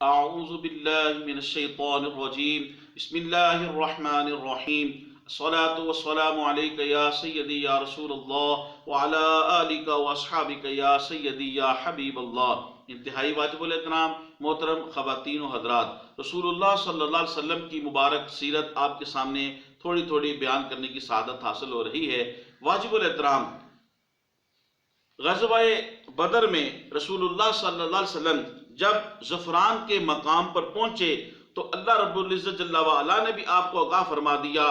اعوذ باللہ من الشیطان الرجیم بسم اللہ الرحمن الرحیم الصلاة والسلام علیک یا سیدی یا رسول اللہ وعلی آلک واصحابک یا سیدی یا حبیب اللہ۔ انتہائی واجب الاحترام محترم خواتین و حضرات، رسول اللہ صلی اللہ علیہ وسلم کی مبارک سیرت آپ کے سامنے تھوڑی تھوڑی بیان کرنے کی سعادت حاصل ہو رہی ہے۔ واجب الاحترام، غزوہ بدر میں رسول اللہ صلی اللہ علیہ وسلم جب زفران کے مقام پر پہنچے تو اللہ رب العزت جل وعلا نے بھی آپ کو آگاہ فرما دیا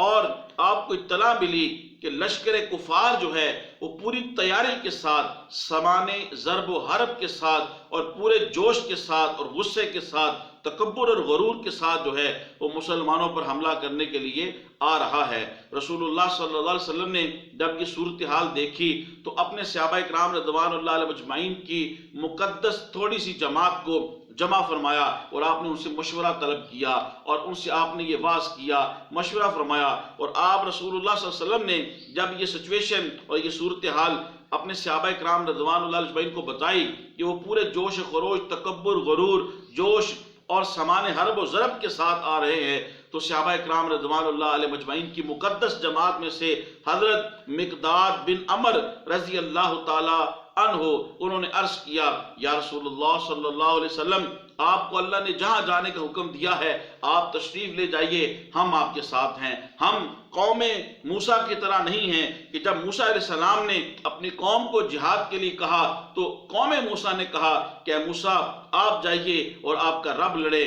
اور آپ کو اطلاع ملی کہ لشکر کفار جو ہے وہ پوری تیاری کے ساتھ، سمانے ضرب و حرب کے ساتھ اور پورے جوش کے ساتھ اور غصے کے ساتھ، تکبر اور غرور کے ساتھ جو ہے وہ مسلمانوں پر حملہ کرنے کے لیے آ رہا ہے۔ رسول اللہ صلی اللہ علیہ وسلم نے جب یہ صورتحال دیکھی تو اپنے صحابہ کرام رضوان اللہ علیہ مجمعین کی مقدس تھوڑی سی جماعت کو جمع فرمایا اور آپ نے ان سے مشورہ طلب کیا اور ان سے آپ نے یہ واعظ کیا، مشورہ فرمایا، اور آپ رسول اللہ صلی اللہ علیہ وسلم نے جب یہ سچویشن اور یہ صورتحال اپنے صحابہ کرام رضوان اللہ علیہ مجمعین کو بتائی کہ وہ پورے جوش خروش، تکبر، غرور، جوش اور سمان حرب و ضرب کے ساتھ آ رہے ہیں، تو صحابہ کرام رضوان اللہ علیہ مجمعین کی مقدس جماعت میں سے حضرت مقداد بن عمر رضی اللہ تعالی عنہ انہوں نے عرض کیا، یا رسول اللہ صلی اللہ علیہ وسلم، آپ کو اللہ نے جہاں جانے کا حکم دیا ہے آپ تشریف لے جائیے، ہم آپ کے ساتھ ہیں۔ ہم قوم موسیٰ کی طرح نہیں ہیں کہ جب موسیٰ علیہ السلام نے اپنی قوم کو جہاد کے لیے کہا تو قوم موسیٰ نے کہا کہ اے موسیٰ آپ جائیے اور آپ کا رب لڑے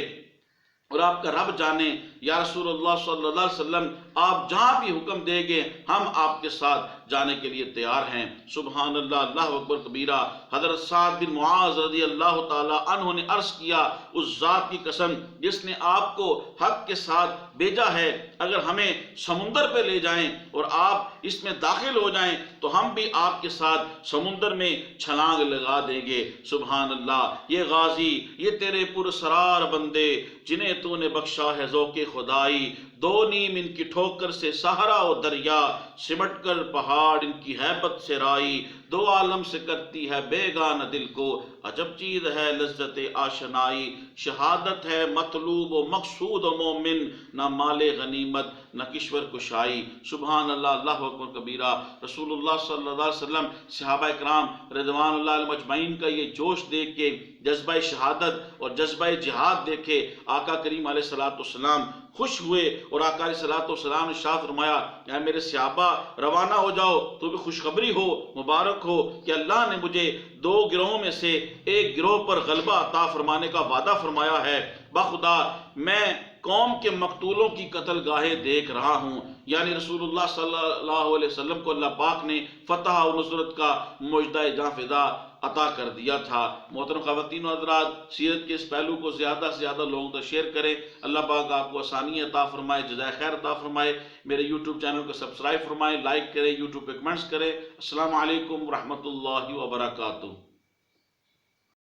اور آپ کا رب جانے۔ یا رسول اللہ صلی اللہ علیہ وسلم، آپ جہاں بھی حکم دیں گے ہم آپ کے ساتھ جانے کے لیے تیار ہیں۔ سبحان اللہ، اللہ اکبر کبیرہ۔ حضرت سعد بن معاذ رضی اللہ تعالی عنہ نے عرض کیا، اس ذات کی قسم جس نے آپ کو حق کے ساتھ بھیجا ہے، اگر ہمیں سمندر پہ لے جائیں اور آپ اس میں داخل ہو جائیں تو ہم بھی آپ کے ساتھ سمندر میں چھلانگ لگا دیں گے۔ سبحان اللہ، یہ غازی، یہ تیرے پرسرار بندے جنہیں تو نے بخشا ہے ذوق خدائی، دو نیم ان کی ٹھوکر سے صحرا و دریا، سمٹ کر پہاڑ ان کی ہیبت سے رائی، دو عالم سے کرتی ہے بیگانہ دل کو، عجب چیز ہے لذت آشنائی، شہادت ہے مطلوب و مقصود و مومن، نہ مال غنیمت نہ کشور کشائی۔ سبحان اللہ، اللہ اکبر کبیرہ۔ رسول اللہ صلی اللہ علیہ وسلم، صحابہ کرام رضوان اللہ علیہ مجمعین کا یہ جوش دیکھ کے، جذبہ شہادت اور جذبہ جہاد دیکھے، آقا کریم علیہ السلام خوش ہوئے اور آقا علیہ السلام نے ارشاد فرمایا، اے میرے صحابہ روانہ ہو جاؤ، تو بھی خوشخبری ہو، مبارک ہو کہ اللہ نے مجھے دو گروہوں میں سے ایک گروہ پر غلبہ عطا فرمانے کا وعدہ فرمایا ہے۔ بخدا میں قوم کے مقتولوں کی قتل گاہیں دیکھ رہا ہوں، یعنی رسول اللہ صلی اللہ علیہ وسلم کو اللہ پاک نے فتح و نصرت کا مجدہ جاں فضا عطا کر دیا تھا۔ محترم خواتین و حضرات، سیرت کے اس پہلو کو زیادہ سے زیادہ لوگوں تک شیئر کریں۔ اللہ پاک آپ کو آسانی عطا فرمائے، جزائے خیر عطا فرمائے۔ میرے یوٹیوب چینل کو سبسکرائب فرمائیں، لائک کریں، یوٹیوب پہ کمنٹس کریں۔ السلام علیکم ورحمۃ اللہ وبرکاتہ۔